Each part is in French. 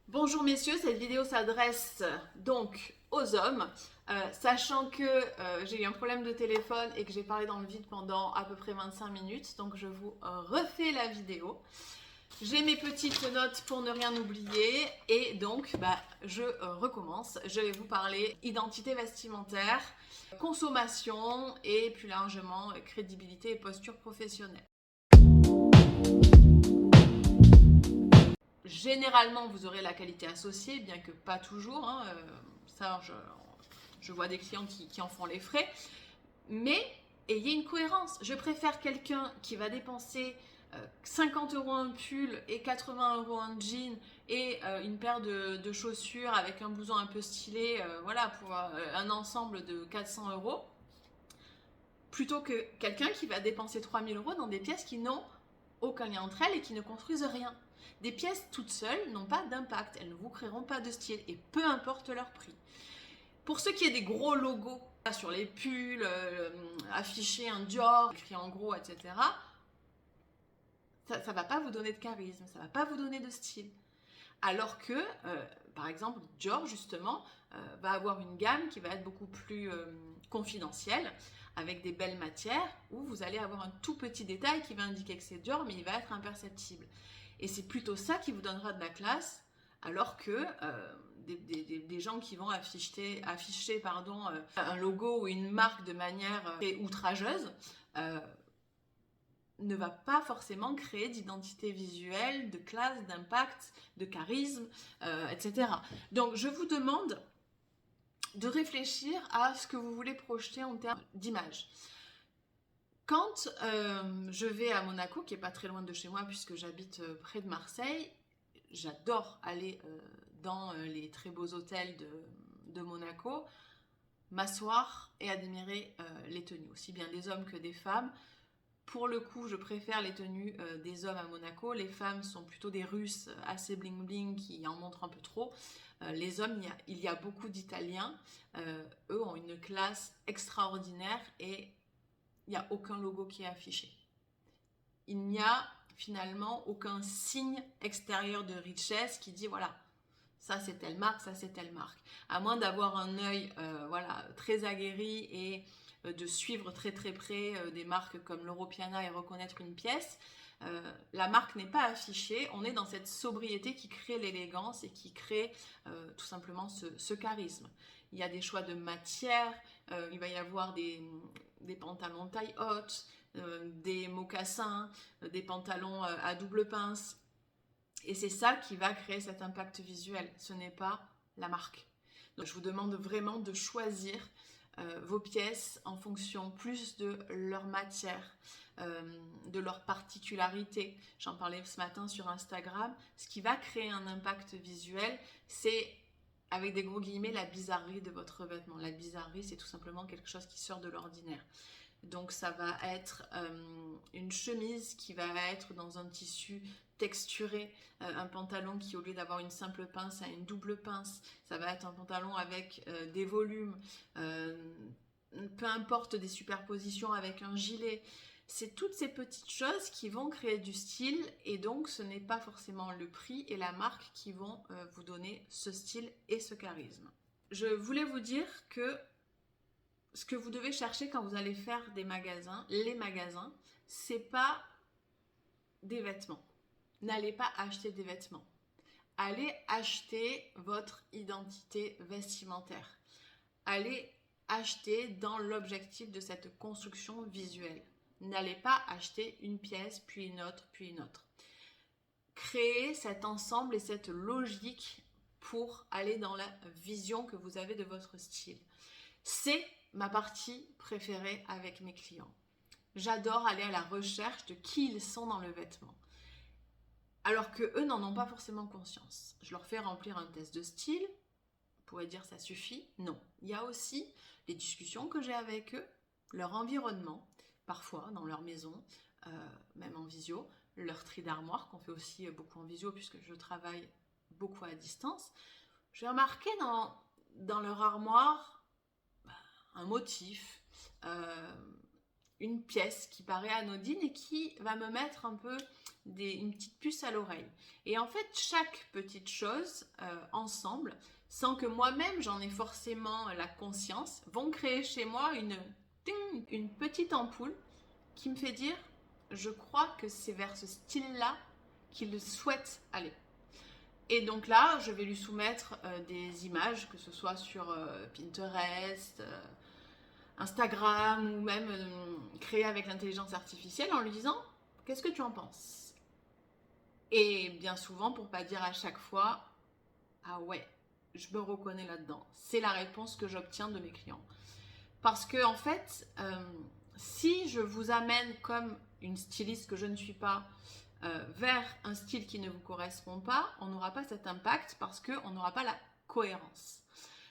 Bonjour messieurs, cette vidéo s'adresse donc aux hommes, sachant que j'ai eu un problème de téléphone et que j'ai parlé dans le vide pendant à peu près 25 minutes, donc je vous refais la vidéo. J'ai mes petites notes pour ne rien oublier et donc je recommence. Je vais vous parler identité vestimentaire, consommation et plus largement crédibilité et posture professionnelle. Généralement, vous aurez la qualité associée, bien que pas toujours. Ça, je vois des clients qui en font les frais. Mais ayez une cohérence. Je préfère quelqu'un qui va dépenser 50 euros un pull et 80 euros un jean et une paire de chaussures avec un blouson un peu stylé, voilà, pour un ensemble de 400 euros, plutôt que quelqu'un qui va dépenser 3000 euros dans des pièces qui n'ont aucun lien entre elles et qui ne construisent rien. Des pièces toutes seules n'ont pas d'impact, elles ne vous créeront pas de style et peu importe leur prix. Pour ce qui est des gros logos sur les pulls, afficher un Dior, écrit en gros, etc., ça ne va pas vous donner de charisme, ça ne va pas vous donner de style. Alors que, par exemple, Dior, justement, va avoir une gamme qui va être beaucoup plus confidentielle, avec des belles matières, où vous allez avoir un tout petit détail qui va indiquer que c'est Dior, mais il va être imperceptible. Et c'est plutôt ça qui vous donnera de la classe, alors que des gens qui vont afficher un logo ou une marque de manière outrageuse, ne va pas forcément créer d'identité visuelle, de classe, d'impact, de charisme, etc. Donc je vous demande de réfléchir à ce que vous voulez projeter en termes d'image. Quand je vais à Monaco, qui n'est pas très loin de chez moi puisque j'habite près de Marseille, j'adore aller dans les très beaux hôtels de Monaco, m'asseoir et admirer les tenues, aussi bien des hommes que des femmes. Pour le coup, je préfère les tenues des hommes à Monaco. Les femmes sont plutôt des Russes assez bling bling qui en montrent un peu trop. Les hommes, il y a beaucoup d'Italiens. Eux ont une classe extraordinaire et il n'y a aucun logo qui est affiché. Il n'y a finalement aucun signe extérieur de richesse qui dit voilà, ça c'est telle marque, ça c'est telle marque. À moins d'avoir un œil voilà, très aguerri et de suivre très très près des marques comme l'Europiana et reconnaître une pièce, la marque n'est pas affichée. On est dans cette sobriété qui crée l'élégance et qui crée tout simplement ce charisme. Il y a des choix de matière, il va y avoir des pantalons taille haute, des mocassins, des pantalons à double pince. Et c'est ça qui va créer cet impact visuel, ce n'est pas la marque. Donc je vous demande vraiment de choisir vos pièces en fonction plus de leur matière, de leur particularité. J'en parlais ce matin sur Instagram. Ce qui va créer un impact visuel, c'est avec des gros guillemets la bizarrerie de votre vêtement. La bizarrerie, c'est tout simplement quelque chose qui sort de l'ordinaire. Donc ça va être une chemise qui va être dans un tissu texturé, un pantalon qui au lieu d'avoir une simple pince a une double pince, ça va être un pantalon avec des volumes, peu importe des superpositions avec un gilet. C'est toutes ces petites choses qui vont créer du style et donc ce n'est pas forcément le prix et la marque qui vont vous donner ce style et ce charisme. Je voulais vous dire que ce que vous devez chercher quand vous allez faire des magasins, les magasins, c'est pas des vêtements. N'allez pas acheter des vêtements. Allez acheter votre identité vestimentaire. Allez acheter dans l'objectif de cette construction visuelle. N'allez pas acheter une pièce, puis une autre, puis une autre. Créez cet ensemble et cette logique pour aller dans la vision que vous avez de votre style. C'est ma partie préférée avec mes clients. J'adore aller à la recherche de qui ils sont dans le vêtement. Alors qu'eux n'en ont pas forcément conscience. Je leur fais remplir un test de style. On pourrait dire ça suffit. Non. Il y a aussi les discussions que j'ai avec eux, leur environnement, parfois dans leur maison, même en visio, leur tri d'armoire qu'on fait aussi beaucoup en visio puisque je travaille beaucoup à distance. J'ai remarqué dans leur armoire un motif, une pièce qui paraît anodine et qui va me mettre un peu une petite puce à l'oreille. Et en fait, chaque petite chose ensemble, sans que moi-même j'en ai forcément la conscience, vont créer chez moi une petite ampoule qui me fait dire, je crois que c'est vers ce style-là qu'il souhaite aller. Et donc là, je vais lui soumettre des images, que ce soit sur Pinterest, Instagram ou même créé avec l'intelligence artificielle en lui disant « Qu'est-ce que tu en penses ?» Et bien souvent, pour pas dire à chaque fois « Ah ouais, je me reconnais là-dedans ». C'est la réponse que j'obtiens de mes clients. Parce que en fait, si je vous amène comme une styliste que je ne suis pas vers un style qui ne vous correspond pas, on n'aura pas cet impact parce qu'on n'aura pas la cohérence.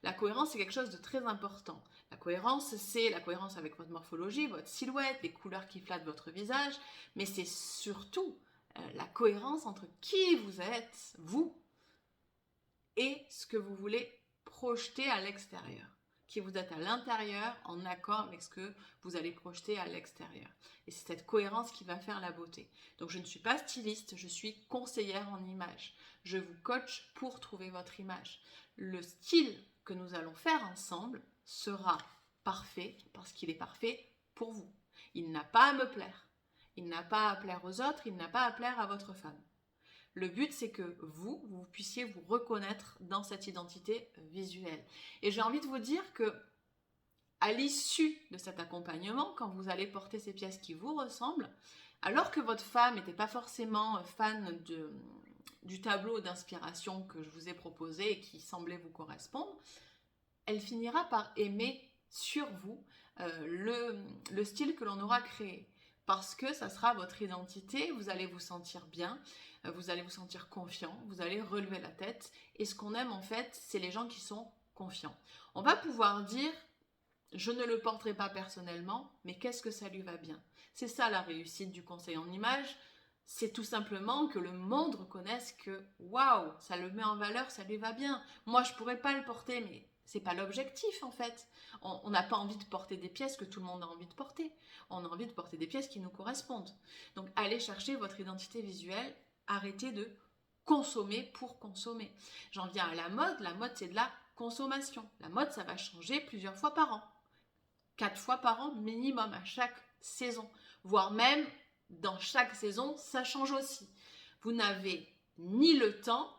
La cohérence, c'est quelque chose de très important. La cohérence, c'est la cohérence avec votre morphologie, votre silhouette, les couleurs qui flattent votre visage, mais c'est surtout la cohérence entre qui vous êtes, vous, et ce que vous voulez projeter à l'extérieur. Qui vous êtes à l'intérieur en accord avec ce que vous allez projeter à l'extérieur. Et c'est cette cohérence qui va faire la beauté. Donc je ne suis pas styliste, je suis conseillère en image. Je vous coach pour trouver votre image. Le style que nous allons faire ensemble sera parfait parce qu'il est parfait pour vous. Il n'a pas à me plaire. Il n'a pas à plaire aux autres, il n'a pas à plaire à votre femme. Le but, c'est que vous puissiez vous reconnaître dans cette identité visuelle. Et j'ai envie de vous dire que, à l'issue de cet accompagnement, quand vous allez porter ces pièces qui vous ressemblent, alors que votre femme n'était pas forcément fan du tableau d'inspiration que je vous ai proposé et qui semblait vous correspondre, elle finira par aimer sur vous le style que l'on aura créé. Parce que ça sera votre identité, vous allez vous sentir bien, vous allez vous sentir confiant, vous allez relever la tête. Et ce qu'on aime en fait, c'est les gens qui sont confiants. On va pouvoir dire, je ne le porterai pas personnellement, mais qu'est-ce que ça lui va bien? C'est ça la réussite du conseil en image, c'est tout simplement que le monde reconnaisse que waouh, ça le met en valeur, ça lui va bien. Moi, je pourrais pas le porter, mais c'est pas l'objectif en fait. On n'a pas envie de porter des pièces que tout le monde a envie de porter. On a envie de porter des pièces qui nous correspondent. Donc allez chercher votre identité visuelle, arrêtez de consommer pour consommer. J'en viens à la mode c'est de la consommation. La mode ça va changer plusieurs fois par an. 4 fois par an minimum à chaque saison. Voire même dans chaque saison ça change aussi. Vous n'avez ni le temps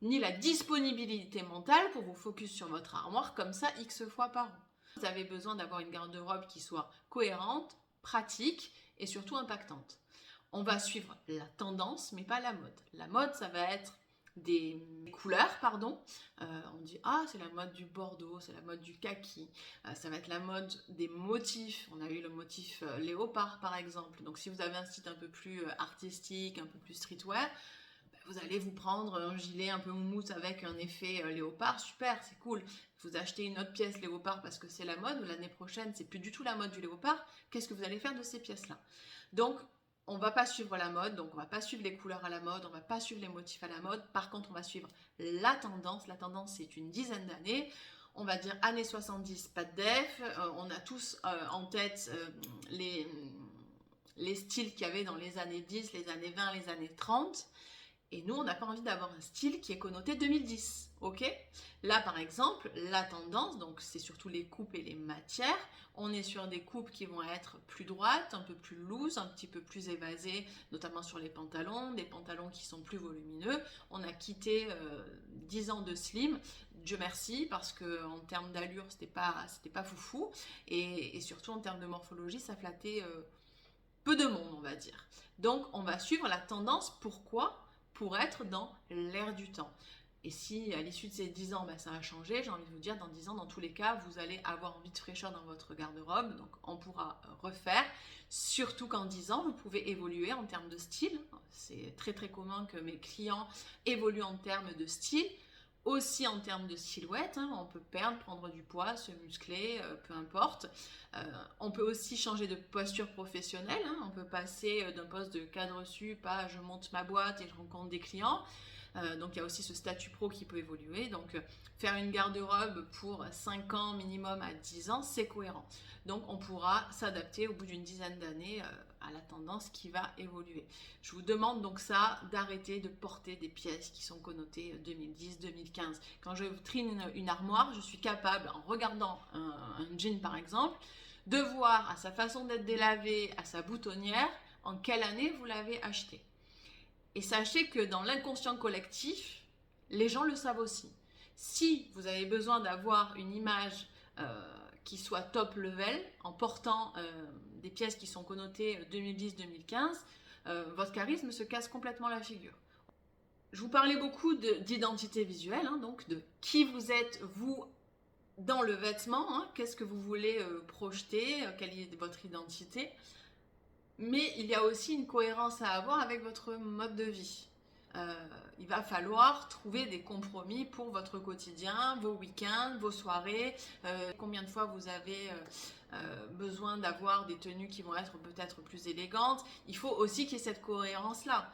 ni la disponibilité mentale pour vous focus sur votre armoire comme ça X fois par an. Vous avez besoin d'avoir une garde-robe qui soit cohérente, pratique et surtout impactante. On va suivre la tendance, mais pas la mode. La mode, ça va être des couleurs, pardon. On dit, ah, c'est la mode du bordeaux, c'est la mode du kaki. Ça va être la mode des motifs. On a eu le motif léopard, par exemple. Donc, si vous avez un style un peu plus artistique, un peu plus streetwear, vous allez vous prendre un gilet un peu mousse avec un effet léopard, super, c'est cool. Vous achetez une autre pièce léopard parce que c'est la mode, l'année prochaine, c'est plus du tout la mode du léopard, qu'est-ce que vous allez faire de ces pièces-là? Donc, on ne va pas suivre la mode, donc on ne va pas suivre les couleurs à la mode, on ne va pas suivre les motifs à la mode, par contre, on va suivre la tendance c'est une dizaine d'années. On va dire années 70, pas de def, on a tous en tête les styles qu'il y avait dans les années 10, les années 20, les années 30. Et nous, on n'a pas envie d'avoir un style qui est connoté 2010, ok? Là, par exemple, la tendance, donc c'est surtout les coupes et les matières. On est sur des coupes qui vont être plus droites, un peu plus loose, un petit peu plus évasées, notamment sur les pantalons, des pantalons qui sont plus volumineux. On a quitté 10 ans de slim, Dieu merci, parce qu'en termes d'allure, c'était pas foufou. Et surtout, en termes de morphologie, ça flattait peu de monde, on va dire. Donc, on va suivre la tendance. Pourquoi? Pour être dans l'air du temps. Et si à l'issue de ces 10 ans, ça a changé, j'ai envie de vous dire, dans 10 ans, dans tous les cas, vous allez avoir envie de fraîcheur dans votre garde-robe, donc on pourra refaire. Surtout qu'en 10 ans, vous pouvez évoluer en termes de style. C'est très très commun que mes clients évoluent en termes de style, aussi en termes de silhouette. On peut perdre, prendre du poids, se muscler, peu importe. On peut aussi changer de posture professionnelle. On peut passer d'un poste de cadre sup à je monte ma boîte et je rencontre des clients. Donc il y a aussi ce statut pro qui peut évoluer. Donc faire une garde-robe pour 5 ans minimum à 10 ans, c'est cohérent. Donc on pourra s'adapter au bout d'une dizaine d'années à la tendance qui va évoluer. Je vous demande donc ça, d'arrêter de porter des pièces qui sont connotées 2010-2015. Quand je trie une armoire, je suis capable, en regardant un jean par exemple, de voir à sa façon d'être délavé, à sa boutonnière, en quelle année vous l'avez acheté. Et sachez que dans l'inconscient collectif, les gens le savent aussi. Si vous avez besoin d'avoir une image qui soit top level, en portant des pièces qui sont connotées 2010-2015, votre charisme se casse complètement la figure. Je vous parlais beaucoup d'identité visuelle, hein, donc de qui vous êtes, vous, dans le vêtement, hein, qu'est-ce que vous voulez projeter, quelle est votre identité. Mais il y a aussi une cohérence à avoir avec votre mode de vie. Il va falloir trouver des compromis pour votre quotidien, vos week-ends, vos soirées, combien de fois vous avez besoin d'avoir des tenues qui vont être peut-être plus élégantes. Il faut aussi qu'il y ait cette cohérence-là.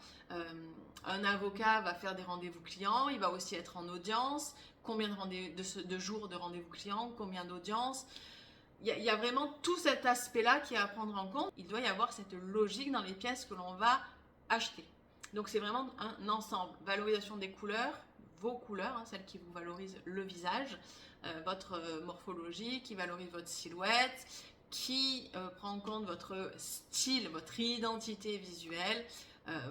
Un avocat va faire des rendez-vous clients, il va aussi être en audience. Combien de jours de rendez-vous clients, combien d'audiences. Il y a vraiment tout cet aspect-là qui est à prendre en compte. Il doit y avoir cette logique dans les pièces que l'on va acheter. Donc c'est vraiment un ensemble. Valorisation des couleurs, vos couleurs, hein, celles qui vous valorisent le visage, votre morphologie, qui valorise votre silhouette, qui prend en compte votre style, votre identité visuelle,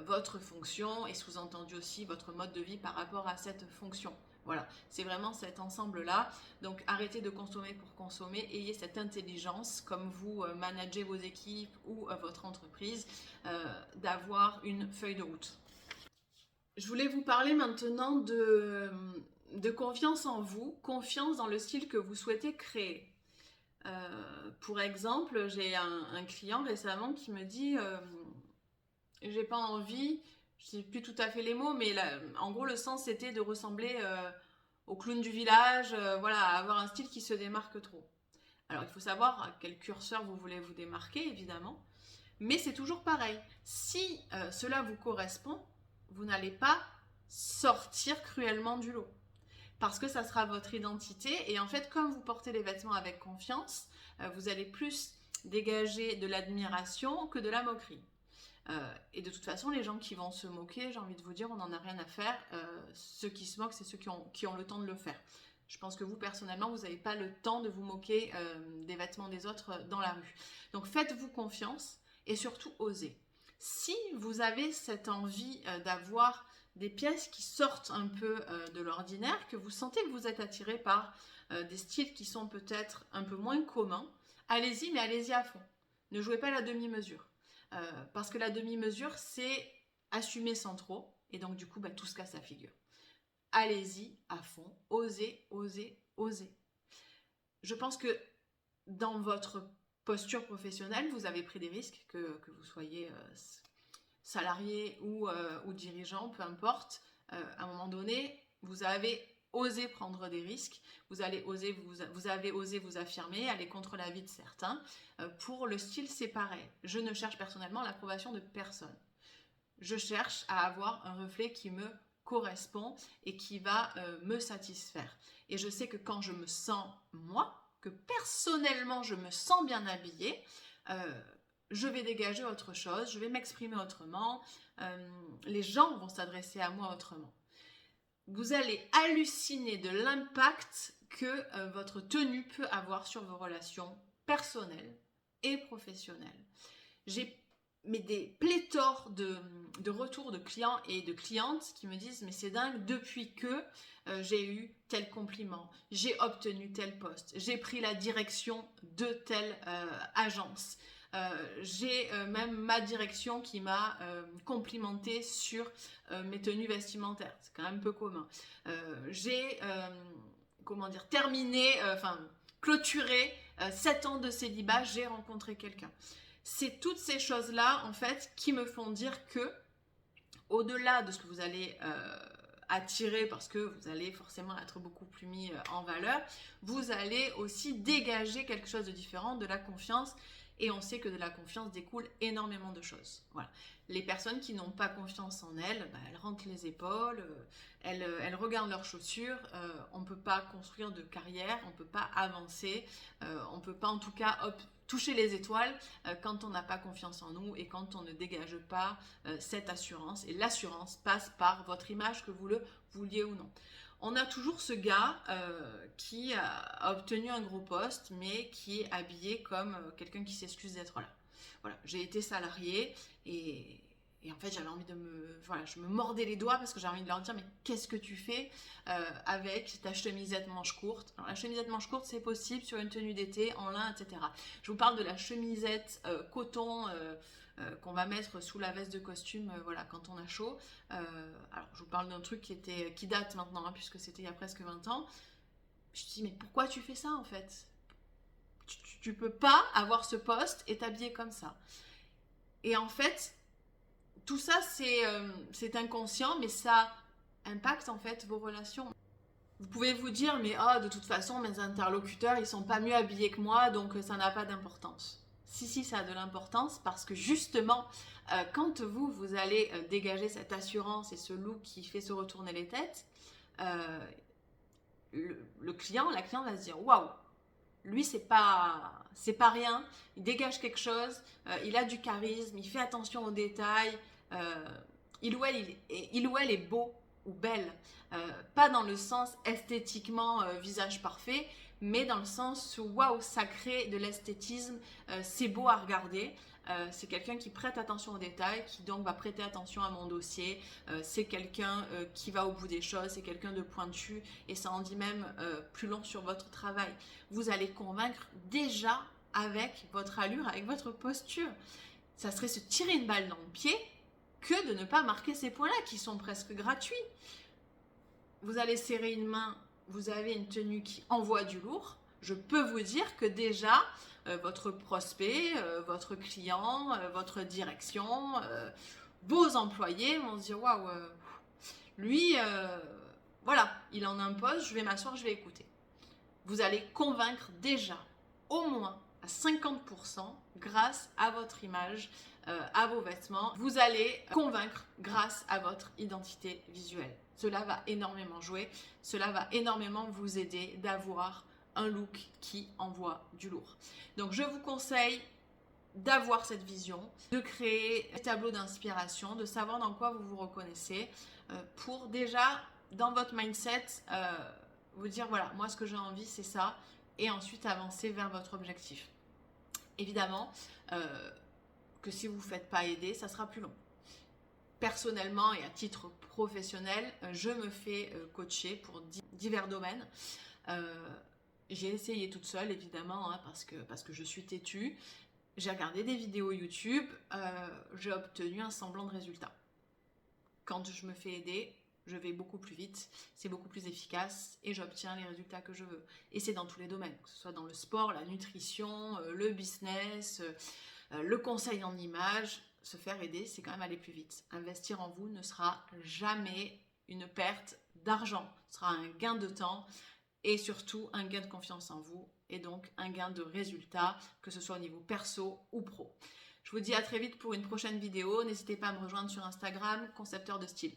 votre fonction et sous-entendu aussi votre mode de vie par rapport à cette fonction. Voilà, c'est vraiment cet ensemble-là. Donc arrêtez de consommer pour consommer, ayez cette intelligence, comme vous managez vos équipes ou votre entreprise, d'avoir une feuille de route. Je voulais vous parler maintenant de confiance en vous, confiance dans le style que vous souhaitez créer. Pour exemple, j'ai un client récemment qui me dit j'ai pas envie, je sais plus tout à fait les mots, mais là, en gros le sens c'était de ressembler au clown du village, voilà, avoir un style qui se démarque trop. Alors il faut savoir à quel curseur vous voulez vous démarquer évidemment, mais c'est toujours pareil. Si cela vous correspond, vous n'allez pas sortir cruellement du lot. Parce que ça sera votre identité et en fait comme vous portez les vêtements avec confiance, vous allez plus dégager de l'admiration que de la moquerie. Et de toute façon, les gens qui vont se moquer, j'ai envie de vous dire, on n'en a rien à faire. Ceux qui se moquent, c'est ceux qui ont le temps de le faire. Je pense que vous, personnellement, vous n'avez pas le temps de vous moquer des vêtements des autres dans la rue. Donc faites-vous confiance et surtout osez. Si vous avez cette envie d'avoir des pièces qui sortent un peu de l'ordinaire, que vous sentez que vous êtes attiré par des styles qui sont peut-être un peu moins communs, allez-y, mais allez-y à fond. Ne jouez pas la demi-mesure. Parce que la demi-mesure, c'est assumer sans trop, et donc du coup, tout se casse la figure. Allez-y à fond, osez, osez, osez. Je pense que dans votre posture professionnelle, vous avez pris des risques, que vous soyez salarié ou dirigeant, peu importe. À un moment donné, vous avez osé prendre des risques, vous avez osé vous affirmer, aller contre l'avis de certains. Pour le style, c'est pareil. Je ne cherche personnellement l'approbation de personne. Je cherche à avoir un reflet qui me correspond et qui va me satisfaire. Et je sais que quand je me sens moi, que personnellement je me sens bien habillée, je vais dégager autre chose, je vais m'exprimer autrement, les gens vont s'adresser à moi autrement. Vous allez halluciner de l'impact que votre tenue peut avoir sur vos relations personnelles et professionnelles. J'ai des pléthores de retours de clients et de clientes qui me disent « mais c'est dingue, depuis que j'ai eu tel compliment, j'ai obtenu tel poste, j'ai pris la direction de telle agence ». J'ai même ma direction qui m'a complimenté sur mes tenues vestimentaires, c'est quand même peu commun. J'ai terminé, clôturé 7 ans de célibat, j'ai rencontré quelqu'un. C'est toutes ces choses-là en fait qui me font dire que au-delà de ce que vous allez attirer parce que vous allez forcément être beaucoup plus mis en valeur, vous allez aussi dégager quelque chose de différent, de la confiance. Et on sait que de la confiance découle énormément de choses. Voilà. Les personnes qui n'ont pas confiance en elles, elles rentrent les épaules, elles regardent leurs chaussures. On ne peut pas construire de carrière, on ne peut pas avancer, on ne peut pas en tout cas toucher les étoiles quand on n'a pas confiance en nous et quand on ne dégage pas cette assurance. Et l'assurance passe par votre image, que vous le vouliez ou non. On a toujours ce gars qui a obtenu un gros poste, mais qui est habillé comme quelqu'un qui s'excuse d'être là. Voilà, j'ai été salariée et en fait, j'avais envie de voilà, je me mordais les doigts parce que j'avais envie de leur dire, mais qu'est-ce que tu fais avec ta chemisette manche courte? Alors, la chemisette manche courte, c'est possible sur une tenue d'été, en lin, etc. Je vous parle de la chemisette coton qu'on va mettre sous la veste de costume, voilà, quand on a chaud. Alors, je vous parle d'un truc qui date maintenant, hein, puisque c'était il y a presque 20 ans. Je me dis, mais pourquoi tu fais ça, en fait? Tu peux pas avoir ce poste et t'habiller comme ça. Et en fait, tout ça, c'est inconscient, mais ça impacte en fait vos relations. Vous pouvez vous dire, mais de toute façon, mes interlocuteurs, ils sont pas mieux habillés que moi, donc ça n'a pas d'importance. Si, ça a de l'importance parce que justement, quand vous allez dégager cette assurance et ce look qui fait se retourner les têtes, le client, la cliente va se dire, waouh, lui, c'est pas rien, il dégage quelque chose, il a du charisme, il fait attention aux détails, il ou elle est beau ou belle, pas dans le sens esthétiquement visage parfait, mais dans le sens où waouh, ça crée de l'esthétisme, c'est beau à regarder. C'est quelqu'un qui prête attention aux détails, qui donc va prêter attention à mon dossier. C'est quelqu'un qui va au bout des choses, c'est quelqu'un de pointu et ça en dit même plus long sur votre travail. Vous allez convaincre déjà avec votre allure, avec votre posture. Ça serait se tirer une balle dans le pied que de ne pas marquer ces points-là qui sont presque gratuits. Vous allez serrer une main, vous avez une tenue qui envoie du lourd. Je peux vous dire que déjà, votre prospect, votre client, votre direction, vos employés vont se dire waouh, lui, voilà, il en impose, je vais m'asseoir, je vais écouter. Vous allez convaincre déjà au moins à 50% grâce à votre image, à vos vêtements. Vous allez convaincre grâce à votre identité visuelle. Cela va énormément jouer, cela va énormément vous aider d'avoir un look qui envoie du lourd. Donc je vous conseille d'avoir cette vision, de créer un tableau d'inspiration, de savoir dans quoi vous vous reconnaissez, pour déjà dans votre mindset vous dire voilà, moi ce que j'ai envie c'est ça, et ensuite avancer vers votre objectif. Évidemment que si vous ne faites pas aider, ça sera plus long. Personnellement et à titre professionnel, je me fais coacher pour divers domaines. J'ai essayé toute seule évidemment, hein, parce que je suis têtue. J'ai regardé des vidéos YouTube, j'ai obtenu un semblant de résultat. Quand je me fais aider, je vais beaucoup plus vite, c'est beaucoup plus efficace et j'obtiens les résultats que je veux. Et c'est dans tous les domaines, que ce soit dans le sport, la nutrition, le business, le conseil en image. Se faire aider, c'est quand même aller plus vite. Investir en vous ne sera jamais une perte d'argent, ce sera un gain de temps et surtout un gain de confiance en vous et donc un gain de résultats, que ce soit au niveau perso ou pro. Je vous dis à très vite pour une prochaine vidéo. N'hésitez pas à me rejoindre sur Instagram, concepteur de style.